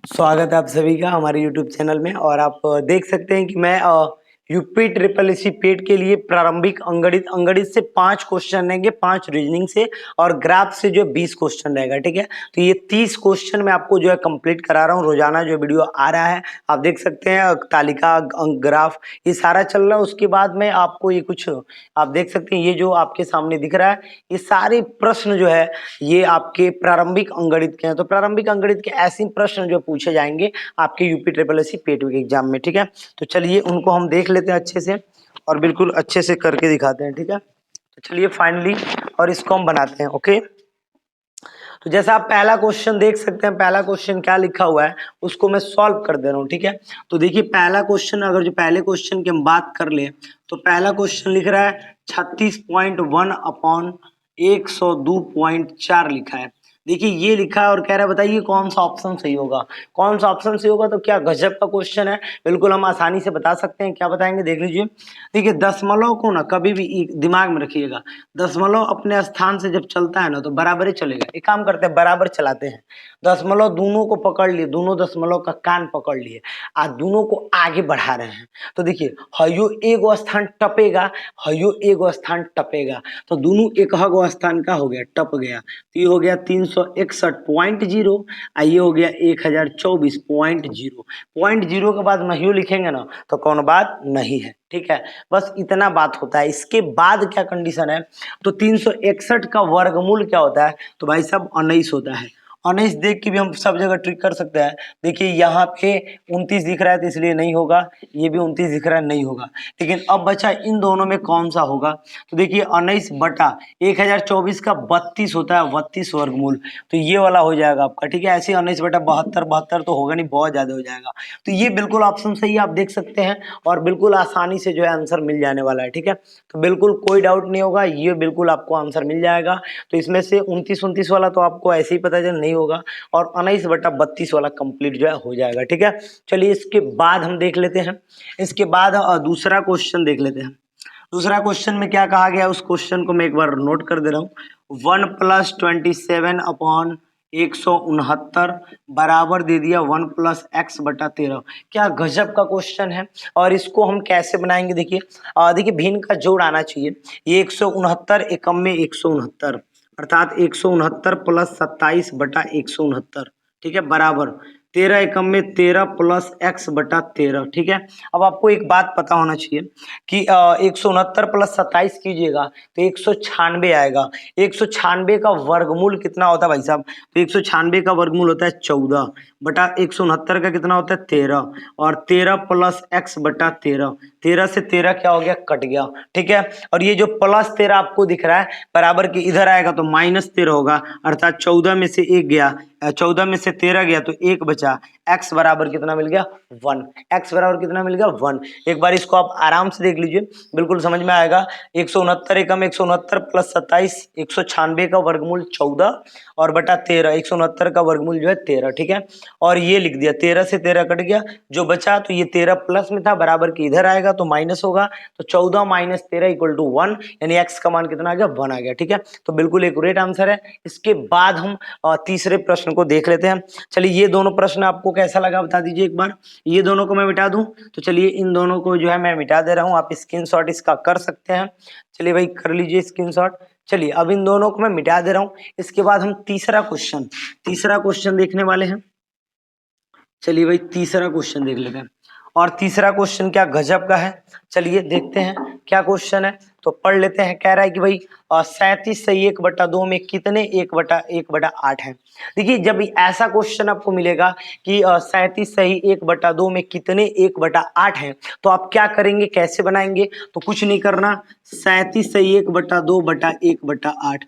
स्वागत है आप सभी का हमारे YouTube चैनल में। और आप देख सकते हैं कि मैं यूपी ट्रिपल एसी पेट के लिए प्रारंभिक अंगणित से 5 क्वेश्चन रहेंगे, 5 रीजनिंग से और ग्राफ से जो 20 क्वेश्चन रहेगा। ठीक है, तो ये 30 क्वेश्चन मैं आपको जो है कंप्लीट करा रहा हूँ। रोजाना जो वीडियो आ रहा है आप देख सकते हैं, तालिका ग्राफ ये सारा चल रहा है। उसके बाद में आपको ये कुछ आप देख सकते हैं, ये जो आपके सामने दिख रहा है ये सारे प्रश्न जो है ये आपके प्रारंभिक अंगणित के हैं। तो प्रारंभिक अंगणित के ऐसे प्रश्न जो पूछे जाएंगे आपके यूपी ट्रिपल एसी पेट के एग्जाम में। ठीक है, तो चलिए उनको हम देख लेते हैं अच्छे से और बिल्कुल अच्छे से करके दिखाते हैं। ठीक है, तो चलिए फाइनली और इसको हम बनाते हैं। ओके, तो जैसा आप पहला क्वेश्चन देख सकते हैं, पहला क्वेश्चन क्या लिखा हुआ है उसको मैं सॉल्व कर दे रहा हूँ। ठीक है, तो देखिए पहला क्वेश्चन, अगर जो पहले क्वेश्चन की हम बात कर ले तो पहला क्वेश्चन लिख रहा है 36.1/102.4 लिखा है। देखिए ये लिखा है और कह रहा है बताइए कौन सा ऑप्शन सही होगा। कौन सा ऑप्शन सही होगा, तो क्या गजब का क्वेश्चन है, बिल्कुल हम आसानी से बता सकते हैं। क्या बताएंगे देख लीजिए। देखिए दशमलव को ना कभी भी दिमाग में रखिएगा, दशमलव अपने स्थान से जब चलता है ना तो बराबर ही चलेगा। एक काम करते हैं, बराबर चलाते हैं। दशमलव दोनों को पकड़ लिए, दोनों दशमलव का कान पकड़ लिए, आज दोनों को आगे बढ़ा रहे हैं। तो देखिए हयो एगो स्थान टपेगा, हयो एगो स्थान टपेगा, तो दोनों एक गो स्थान का हो गया, टप गया। तो ये हो गया 361.0, ये हो गया 1024.0। पॉइंट जीरो के बाद महियो लिखेंगे ना तो कौन बात नहीं है। ठीक है, बस इतना बात होता है। इसके बाद क्या कंडीशन है, तो 361 का वर्गमूल क्या होता है, तो भाई साहब 19 होता है। 19 देख के भी हम सब जगह ट्रिक कर सकते हैं। देखिए यहाँ पे 29 दिख रहा है तो इसलिए नहीं होगा, ये भी 29 दिख रहा है नहीं होगा। लेकिन अब बचा इन दोनों में कौन सा होगा, तो देखिए 19 बटा 1024 का 32 होता है, 32 वर्गमूल, तो ये वाला हो जाएगा आपका। ठीक है, ऐसे 19 बटा 72 तो होगा नहीं, बहुत ज्यादा हो जाएगा। तो ये बिल्कुल ऑप्शन सही है, आप देख सकते हैं और बिल्कुल आसानी से जो है आंसर मिल जाने वाला है। ठीक है, तो बिल्कुल कोई डाउट नहीं होगा, ये बिल्कुल आपको आंसर मिल जाएगा। तो इसमें से 29 वाला तो आपको ऐसे ही पता चल नहीं होगा और 19 बटा 32 वाला कंप्लीट जो है हो जाएगा। ठीक है, चलिए इसके बाद हम देख लेते हैं, इसके बाद दूसरा क्वेश्चन देख लेते हैं। दूसरा क्वेश्चन में क्या कहा गया, उस क्वेश्चन को मैं एक बार नोट कर दे रहा हूँ। 1+27/169 बराबर दे दिया 1+x/13। क्या गजब का क्वेश्चन है। और इसको हम कैसे बनाएंगे, देखिए देखिए भिन्न का जोड़ आना चाहिए। ये 169 एकम में 169, अर्थात 169 + 27/169। ठीक है, बराबर 13 एकम में 13 + x/13। ठीक है, अब आपको एक बात पता होना चाहिए कि 169 + 27 कीजिएगा तो 196 आएगा। 196 का वर्गमूल कितना होता है भाई साहब, तो 196 का वर्गमूल होता है 14 बटा 169 का कितना होता है 13, और 13 + x/13, 13 से 13 क्या हो गया, कट गया। ठीक है, और ये जो +13 आपको दिख रहा है बराबर की इधर आएगा तो -13 होगा, अर्थात 14 में से 1 गया, 14 में से 13 गया तो 1 बचा। x बराबर कितना मिल गया 1, x बराबर कितना मिल गया 1। एक बार इसको आप आराम से देख लीजिए, बिल्कुल समझ में आएगा। 169 एकम 169 + 27, 196 का वर्गमूल 14 और बटा 13, 169 का वर्गमूल जो है 13। ठीक है, और ये लिख दिया 13 से 13 कट गया, जो बचा तो ये 13 प्लस में था, बराबर की इधर आएगा तो माइनस होगा, तो 14 - 13 = 1, यानी x का मान कितना आ गया 1 आ गया। ठीक है, तो बिल्कुल एक्यूरेट आंसर है। इसके बाद हम तीसरे प्रश्न को देख लेते हैं। चलिए ये दोनों प्रश्न आपको कैसा लगा बता दीजिए एक बार। ये दोनों को मैं मिटा दूं, तो चलिए इन दोनों को जो है मैं मिटा दे रहा हूं, आप स्क्रीनशॉट इसका कर सकते हैं। चलिए भाई कर लीजिए स्क्रीनशॉट। चलिए अब इन दोनों को मैं मिटा दे रहा हूं। इसके बाद हम तीसरा क्वेश्चन देखने वाले हैं। चलिए भाई तीसरा क्वेश्चन देख लेते हैं, और तीसरा क्वेश्चन क्या गजब का है। चलिए देखते हैं क्या क्वेश्चन है, तो पढ़ लेते हैं। कह रहा है कि भाई 37 सही 1/2 में कितने 1/8 है। देखिए जब ऐसा क्वेश्चन आपको मिलेगा कि 37 सही 1/2 में कितने 1/8 है, तो आप क्या करेंगे, कैसे बनाएंगे, तो कुछ नहीं करना, 37 सही 1/2/1/8।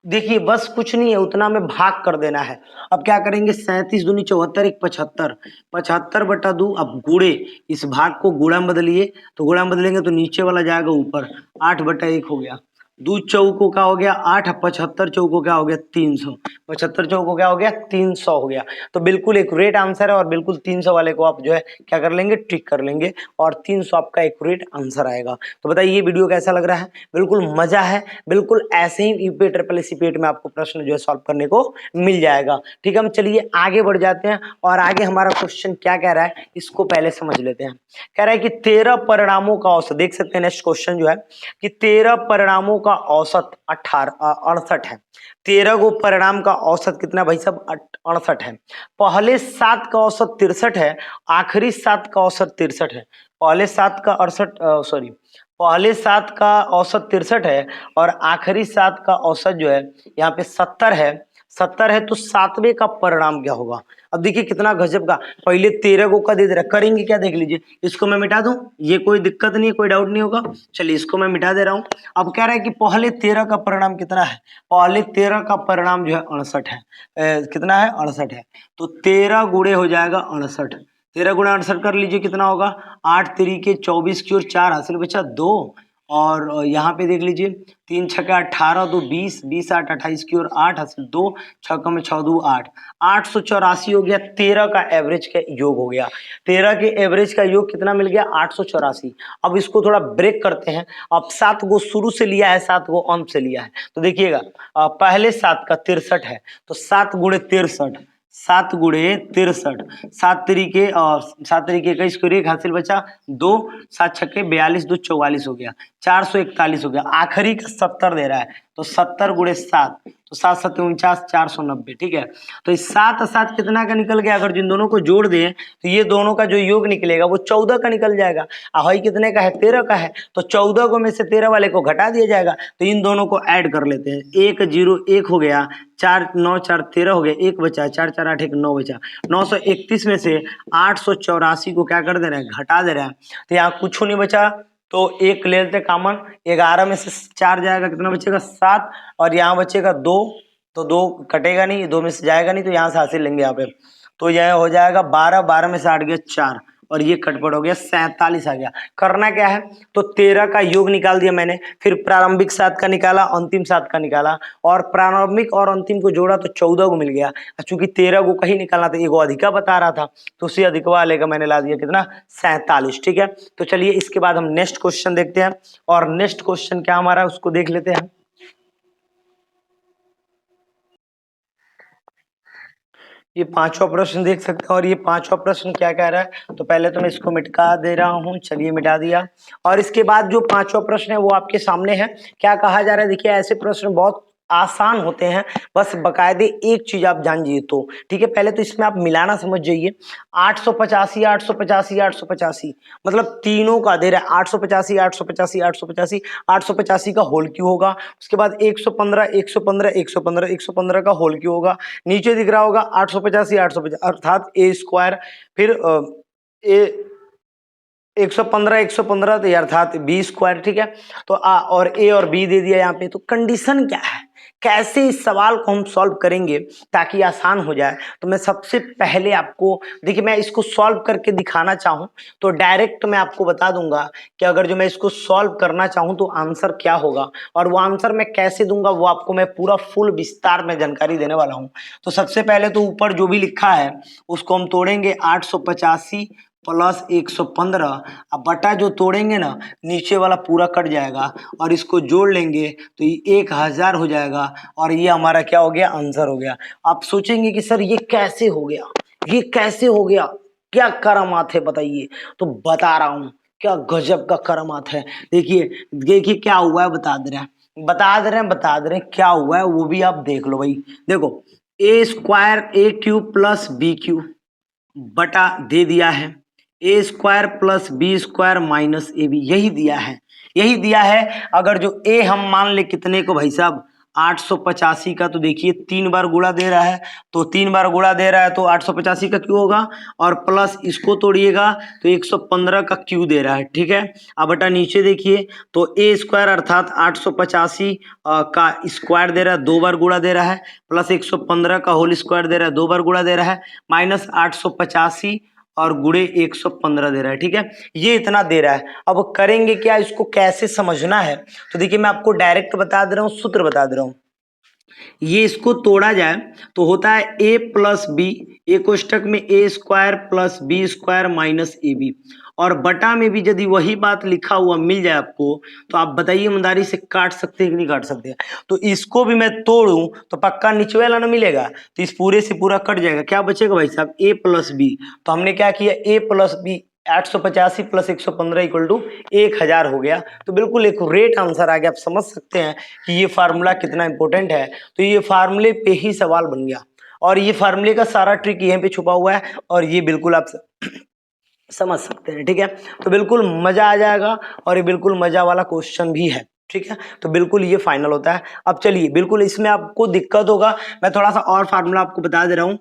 देखिए बस कुछ नहीं है, उतना में भाग कर देना है। अब क्या करेंगे, 37 दूनी 74, 1 75, 75/2। अब गुणे, इस भाग को गुणा में बदलिए, तो गुणा में बदलेंगे तो नीचे वाला जाएगा ऊपर, 8/1 हो गया। दो चौको क्या हो गया 8, 75 चौको क्या हो गया 300, 75 चौको क्या हो गया 300 हो गया। तो बिल्कुल एक्यूरेट आंसर है और बिल्कुल 300 वाले को आप जो है क्या कर लेंगे, टिक कर लेंगे और 300 आपका एक्यूरेट आंसर आएगा। तो बताइए ये वीडियो कैसा लग रहा है? बिल्कुल मजा है, बिल्कुल ऐसे ही यूपी ट्रिपल एस पेट में आपको प्रश्न जो है सॉल्व करने को मिल जाएगा। ठीक है, हम चलिए आगे बढ़ जाते हैं और आगे हमारा क्वेश्चन क्या कह रहा है इसको पहले समझ लेते हैं। कह रहा है कि 13 परिणामों का औसत, देख सकते हैं नेक्स्ट क्वेश्चन जो है कि 13 परिणामों का औसत 68 है। 13 को परिणाम का औसत कितना भाई साहब 68 है। पहले 7 का औसत 63 है, आखिरी 7 का औसत 63 है। पहले 7 का 68 सॉरी पहले 7 का औसत 63 है और आखिरी 7 का औसत जो है यहाँ पे 70 है। 70 है तो 7वें का परिणाम क्या होगा? अब देखिए कितना गजब का, पहले 13 को का दे दे रहा, करेंगे क्या देख लीजिए। इसको मैं मिटा दूं, ये कोई दिक्कत नहीं है, कोई डाउट नहीं होगा। चलिए इसको मैं मिटा दे रहा हूं। अब कह रहा है कि पहले 13 का परिणाम कितना है? पहले 13 का परिणाम जो है 68 है। कितना है? 68 है। तो 13 गुणे हो जाएगा 68। 13 गुणा 68 कर लीजिए कितना होगा? 8 तरीके 24 की और 4 हासिल बचा 2 और यहाँ पे देख लीजिए 3 छक्का 18 2 20 20 8 28 की और 8 हासिल 2 छक्का में 6 2 8 884 हो गया। 13 का एवरेज का योग हो गया। 13 के एवरेज का योग कितना मिल गया? 884। अब इसको थोड़ा ब्रेक करते हैं। अब 7 को शुरू से लिया है, 7 को अंत से लिया है। तो देखिएगा पहले 7 का 63 है तो 7 गुणे 63, 7 गुणे 63, 7 तरीके का इसको एक हासिल बचा 2, 7 छक्के 42 2 44 हो गया, 441 हो गया। आखिरी का 70 दे रहा है तो 70 गुणे 7 तो 7 7 49 490। ठीक है, तो इस 7 7 कितना का निकल गया? अगर जिन दोनों को जोड़ दें तो ये दोनों का जो योग निकलेगा वो 14 का निकल जाएगा। हाई कितने का है? 13 का है। तो 14 को में से 13 वाले को घटा दिया जाएगा। तो इन दोनों को ऐड कर लेते हैं। 1 0 1 हो गया, 4 9 4 13 हो गया, 1 बचा, 4 4 8 1 9 बचा। 931 में से 884 को क्या कर दे रहे हैं? घटा दे रहे हैं। तो यहाँ कुछ नहीं बचा तो एक ले लेते कॉमन। 11 में से 4 जाएगा, कितना बचेगा? 7 और यहाँ बचेगा 2, तो 2 कटेगा नहीं, 2 में से जाएगा नहीं तो यहाँ से हासिल लेंगे यहाँ पे। तो यह हो जाएगा 12, 12 में से 8 गया 4 और ये कटपट हो गया 47 आ गया। करना क्या है? तो 13 का योग निकाल दिया मैंने, फिर प्रारंभिक 7 का निकाला, अंतिम 7 का निकाला और प्रारंभिक और अंतिम को जोड़ा तो 14 को मिल गया। चूंकि 13 को कहीं निकालना था, एगो अधिका बता रहा था तो उसी अधिक वाले का मैंने ला दिया कितना? 47। ठीक है, तो चलिए इसके बाद हम नेक्स्ट क्वेश्चन देखते हैं और नेक्स्ट क्वेश्चन क्या हमारा उसको देख लेते हैं। ये पांचवा प्रश्न देख सकते हैं और ये पांचवा प्रश्न क्या कह रहा है? तो पहले तो मैं इसको मिटा दे रहा हूं। चलिए मिटा दिया और इसके बाद जो पांचवा प्रश्न है वो आपके सामने है। क्या कहा जा रहा है? देखिए ऐसे प्रश्न बहुत आसान होते हैं, बस बकायदे एक चीज आप जान जाइए तो ठीक है। पहले तो इसमें आप मिलाना समझ जाइए। 885 885 885 मतलब तीनों का दे रहा है 885 885 885 885 का होल क्यों होगा। उसके बाद 115 115 115 115 का होल क्यों होगा। नीचे दिख रहा होगा 885 850 अर्थात ए स्क्वायर, फिर ए 115 115 तो अर्थात बी स्क्वायर। ठीक है, तो और ए और बी दे दिया यहाँ पे। तो कंडीशन क्या है, कैसे इस सवाल को हम सॉल्व करेंगे ताकि आसान हो जाए? तो मैं सबसे पहले आपको देखिए, मैं इसको सॉल्व करके दिखाना चाहूं तो डायरेक्ट मैं आपको बता दूंगा कि अगर जो मैं इसको सॉल्व करना चाहूं तो आंसर क्या होगा और वो आंसर मैं कैसे दूंगा वो आपको मैं पूरा फुल विस्तार में जानकारी देने वाला हूं। तो सबसे पहले तो ऊपर जो भी लिखा है उसको हम तोड़ेंगे 885 प्लस 115 अब बटा जो तोड़ेंगे ना नीचे वाला पूरा कट जाएगा और इसको जोड़ लेंगे तो ये 1000 हो जाएगा और ये हमारा क्या हो गया? आंसर हो गया। आप सोचेंगे कि सर ये कैसे हो गया, ये कैसे हो गया, क्या करामात है बताइए? तो बता रहा हूं क्या गजब का करामात है। देखिए देखिए क्या हुआ है, बता दे रहे हैं बता दे रहे हैं क्या हुआ है वो भी आप देख लो भाई। देखो A square A cube plus B cube बटा दे दिया है A square plus B square minus A B, यही दिया है, यही दिया है। अगर जो ए हम मान ले कितने को भाई साहब 885 का, तो देखिए 3 बार गुणा दे रहा है तो 3 बार गुणा दे रहा है तो 885 का क्यों होगा और प्लस इसको तोड़िएगा तो 115 का क्यू दे रहा है। ठीक है, अब बटा नीचे देखिए तो ए स्क्वायर अर्थात 885 का स्क्वायर दे रहा है, 2 बार गुणा दे रहा है, प्लस 115 का होल स्क्वायर दे रहा है, 2 बार गुणा दे रहा है, माइनस 885 और गुणे 115 दे रहा है, ठीक है, ये इतना दे रहा है। अब करेंगे क्या, इसको कैसे समझना है, तो देखिए मैं आपको डायरेक्ट बता दे रहा हूँ, सूत्र बता दे रहा हूँ। ये इसको तोड़ा जाए तो होता है a प्लस बी, ए कोष्टक में A square plus B square minus A B, और बटा में भी यदि वही बात लिखा हुआ मिल जाए आपको तो आप बताइए ईमानदारी से काट सकते हैं कि नहीं काट सकते। तो इसको भी मैं तोड़ूं तो पक्का नीचे वाला ना मिलेगा, तो इस पूरे से पूरा कट जाएगा, क्या बचेगा भाई साहब, a प्लस बी। तो हमने क्या किया, a plus B 885 plus 115 equal to 1000 हो गया। तो बिल्कुल एक रेट आंसर आ गया। आप समझ सकते हैं कि ये फार्मूला कितना इंपॉर्टेंट है। तो ये फार्मूले पे ही सवाल बन गया, और ये फार्मूले का सारा ट्रिक यहीं पे छुपा हुआ है, और ये बिल्कुल आप समझ सकते हैं, ठीक है। तो बिल्कुल मजा आ जाएगा, और ये बिल्कुल मजा वाला क्वेश्चन भी है, ठीक है। तो बिल्कुल ये फाइनल होता है। अब चलिए, बिल्कुल इसमें आपको दिक्कत होगा, मैं थोड़ा सा और फार्मूला आपको बता दे रहा हूँ,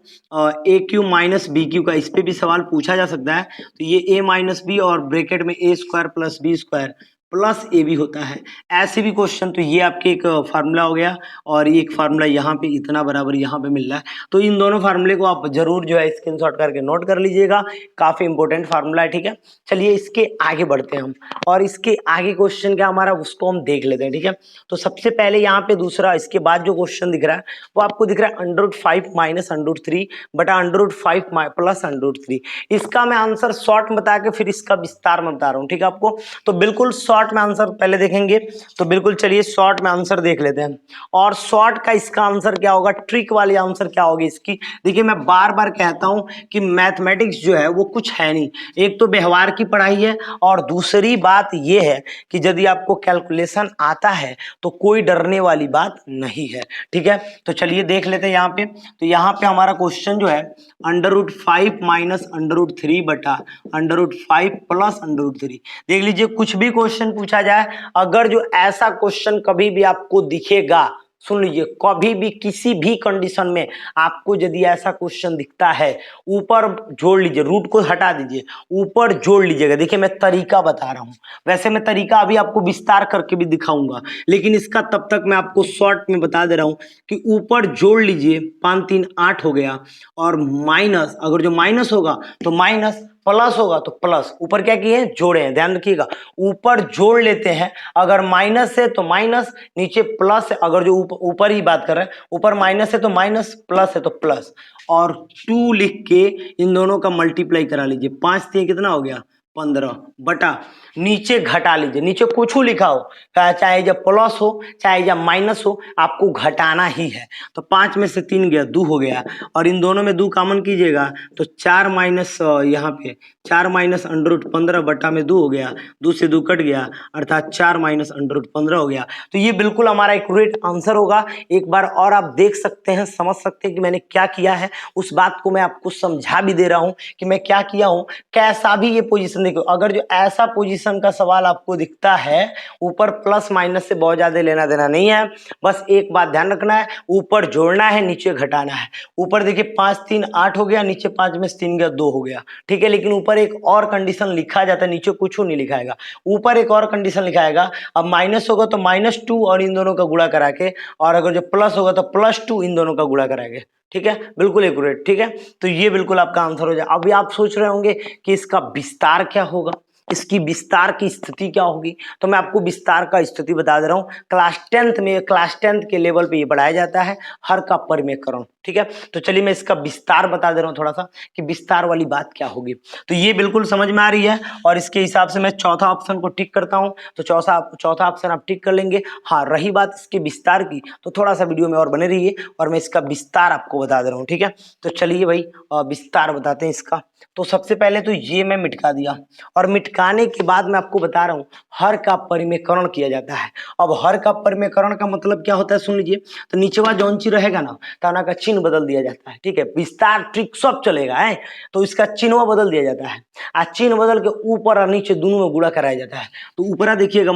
ए क्यू माइनस बी क्यू का, इस पे भी सवाल पूछा जा सकता है। तो ये ए माइनस बी और ब्रैकेट में A square plus B square plus A B होता है, ऐसे भी क्वेश्चन। तो ये आपके एक फार्मूला हो गया, और ये एक फार्मूला यहाँ पे इतना बराबर यहाँ पे मिल रहा है। तो इन दोनों फार्मूले को आप जरूर जो है स्क्रीनशॉट करके नोट कर लीजिएगा, काफी इंपॉर्टेंट फार्मूला है, ठीक है। चलिए इसके आगे बढ़ते हैं हम, और इसके आगे क्वेश्चन क्या हमारा उसको हम देख लेते हैं, ठीक है। तो सबसे पहले यहाँ पे दूसरा, इसके बाद जो क्वेश्चन दिख रहा है वो आपको दिख रहा है √5 माइनस √3 बटा √5 प्लस √3। इसका मैं आंसर शॉर्ट बता के फिर इसका विस्तार में बता रहा हूँ, ठीक है आपको। तो बिल्कुल शॉर्ट में आंसर पहले देखेंगे, तो बिल्कुल चलिए शॉर्ट में आंसर देख लेते हैं। और शॉर्ट का इसका आंसर क्या होगा, ट्रिक वाली आंसर क्या होगी इसकी। देखिए मैं बार बार कहता हूं कि मैथमेटिक्स जो है वो कुछ है नहीं, एक तो व्यवहार की पढ़ाई है, और दूसरी बात ये है कि यदि आपको कैलकुलेशन आता है तो कोई डरने वाली बात नहीं है, ठीक है। तो चलिए देख लेते हैं यहाँ पे। तो यहाँ पे हमारा क्वेश्चन जो है √5 माइनस √3 बटा √5 प्लस √3। देख लीजिए, कुछ भी क्वेश्चन पूछा जाए, अगर जो ऐसा क्वेश्चन कभी भी आपको दिखेगा, सुन लीजिए, कभी भी किसी भी कंडीशन में आपको यदि ऐसा क्वेश्चन दिखता है, ऊपर जोड़ लीजिए, रूट को हटा दीजिए, ऊपर जोड़ लीजिएगा। देखिए मैं तरीका बता रहा हूं, वैसे मैं तरीका अभी आपको विस्तार करके भी दिखाऊंगा, लेकिन इसका तब तक मैं आपको शॉर्ट में बता दे रहा हूं कि ऊपर जोड़ लीजिए, 5 3 8 हो गया, और माइनस, अगर जो माइनस होगा तो माइनस, प्लस होगा तो प्लस, ऊपर क्या किए हैं, जोड़े हैं, ध्यान रखिएगा, ऊपर जोड़ लेते हैं, अगर माइनस है तो माइनस, नीचे प्लस है, अगर जो ऊपर ही बात कर रहे हैं, ऊपर माइनस है तो माइनस, प्लस है तो प्लस, और 2 लिख के इन दोनों का मल्टीप्लाई करा लीजिए, 5 3 कितना हो गया, 15 बटा, नीचे घटा लीजिए, नीचे कुछ लिखा हो, चाहे जब प्लस हो चाहे जब माइनस हो, आपको घटाना ही है। तो 5 में से 3 गया, 2 हो गया, और इन दोनों में 2 कॉमन कीजिएगा तो 4 माइनस, यहाँ पे 4 माइनस √15 बटा में 2 हो गया, 2 से 2 कट गया, अर्थात 4 माइनस √15 हो गया। तो ये बिल्कुल हमारा एक्यूरेट आंसर होगा। एक बार और आप देख सकते हैं, समझ सकते हैं कि मैंने क्या किया है, उस बात को मैं आपको समझा भी दे रहा हूं कि मैं क्या किया हूं। कैसा भी ये पोजीशन देखो, अगर जो ऐसा पोजीशन का सवाल आपको दिखता है, ऊपर प्लस माइनस से बहुत ज्यादा लेना देना नहीं है, बस एक बात ध्यान रखना है, ऊपर जोड़ना है, नीचे घटाना है। ऊपर देखिए 5 3 8 हो गया, नीचे 5 में से 3 गया, 2 हो गया, ठीक है। लेकिन ऊपर एक और कंडीशन लिखा जाता है, नीचे कुछ नहीं लिखाएगा, ऊपर एक और कंडीशन लिखाएगा। अब माइनस होगा तो -2 और इन दोनों का गुणा करा के, और अगर जो प्लस होगा तो +2 इन दोनों का गुणा करा के, ठीक है, बिल्कुल एक्यूरेट, ठीक है। तो ये बिल्कुल आपका आंसर हो जाए। अभी आप सोच रहे होंगे कि इसका विस्तार क्या होगा, इसकी विस्तार की स्थिति क्या होगी, तो मैं आपको विस्तार का स्थिति बता दे रहा हूं। क्लास 10th के लेवल पे ये पढ़ाया जाता है, हर का परिमेयकरण, ठीक है। तो चलिए मैं इसका विस्तार बता दे रहा हूं थोड़ा सा, कि विस्तार वाली बात क्या होगी। तो ये बिल्कुल समझ में आ रही है, और इसके हिसाब से मैं चौथा ऑप्शन को टिक करता हूं। तो चौथा ऑप्शन आप टिक कर लेंगे। हाँ, रही बात इसके विस्तार की, तो थोड़ा सा वीडियो में और बने रहिए, और मैं इसका विस्तार आपको बता दे रहा हूँ, ठीक है। तो चलिए भाई विस्तार बताते हैं इसका। तो सबसे पहले तो ये मैं मिटका दिया, और मिटकाने के बाद मैं आपको बता रहा हूं हर का परिमेयकरण किया जाता है। अब हर का परिमेयकरण का मतलब क्या होता है, सुन लीजिए। तो नीचे वाला जौन चीज रहेगा ना, ताना का चिन्ह बदल दिया जाता है, ठीक है। विस्तार ट्रिक सब चलेगा है, तो इसका चिन्ह बदल दिया जाता है, और चिन्ह बदल के ऊपर और नीचे दोनों में गुणा कराया जाता है। तो ऊपर देखिएगा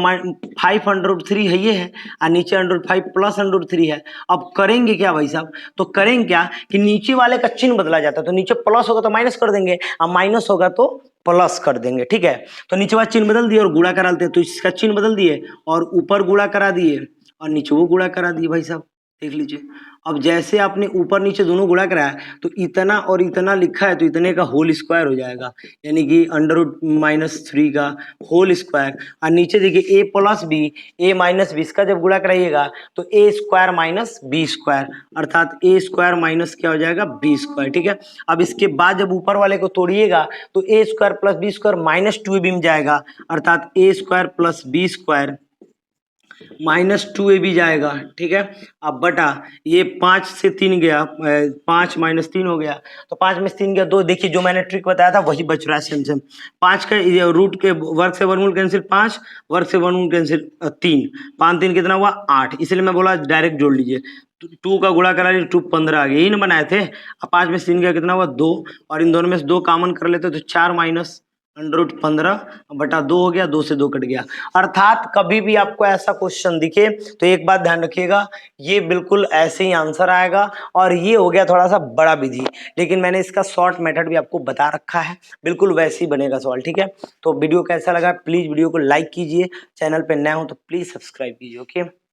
5√3 है, ये है, और नीचे √5 प्लस √3 है। अब करेंगे क्या भाई साहब, तो करेंगे क्या कि नीचे वाले का चिन्ह बदला जाता है, तो नीचे प्लस होगा तो माइनस कर देंगे, और माइनस होगा तो प्लस कर देंगे, ठीक है। तो नीचे वाला चिन्ह बदल दिए और गुणा करा लेते हैं, तो इसका चिन्ह बदल दिए और ऊपर गुणा करा दिए और नीचे वो गुणा करा दिए भाई साहब, देख लीजिए। अब जैसे आपने ऊपर नीचे दोनों गुणा कराया तो इतना और इतना लिखा है तो इतने का होल स्क्वायर हो जाएगा, यानी कि √-3 का होल स्क्वायर। और नीचे देखिए a plus B, a minus B, इसका जब गुणा कराइएगा तो a square minus B square, अर्थात a स्क्वायर माइनस क्या हो जाएगा, बी स्क्वायर। ठीक है, अब इसके बाद जब ऊपर वाले को तोड़िएगा तो a square plus B square minus 2ab में जाएगा, अर्थात a square plus B square -2ab जाएगा। ठीक है, अब बटा ये 5 से 3 गया, 5 माइनस 3 हो गया, तो 5 में से 3 गया 2। देखिए जो मैंने ट्रिक बताया था वही बच रहा है सेम सेम। 5 का रूट के वर्ग से वर्गमूल कैंसिल 5, वर्ग से वर्गमूल कैंसिल 3, 5 3 कितना हुआ 8, इसलिए मैं बोला डायरेक्ट जोड़ लीजिए। 2 का गुणा करा लीजिए 2 15 आ गया, यही ना बनाए थे। अब 5 में से 3 गया कितना हुआ 2, और इन दोनों में से 2 कॉमन कर लेते तो 4 माइनस √15 बटा 2 हो गया, 2 से 2 कट गया। अर्थात कभी भी आपको ऐसा क्वेश्चन दिखे तो एक बात ध्यान रखिएगा, ये बिल्कुल ऐसे ही आंसर आएगा। और ये हो गया थोड़ा सा बड़ा विधि, लेकिन मैंने इसका शॉर्ट मेथड भी आपको बता रखा है, बिल्कुल वैसे ही बनेगा सवाल। ठीक है, तो वीडियो कैसा लगा प्लीज वीडियो को लाइक कीजिए, चैनल पे नए हो तो प्लीज सब्सक्राइब कीजिए। ओके।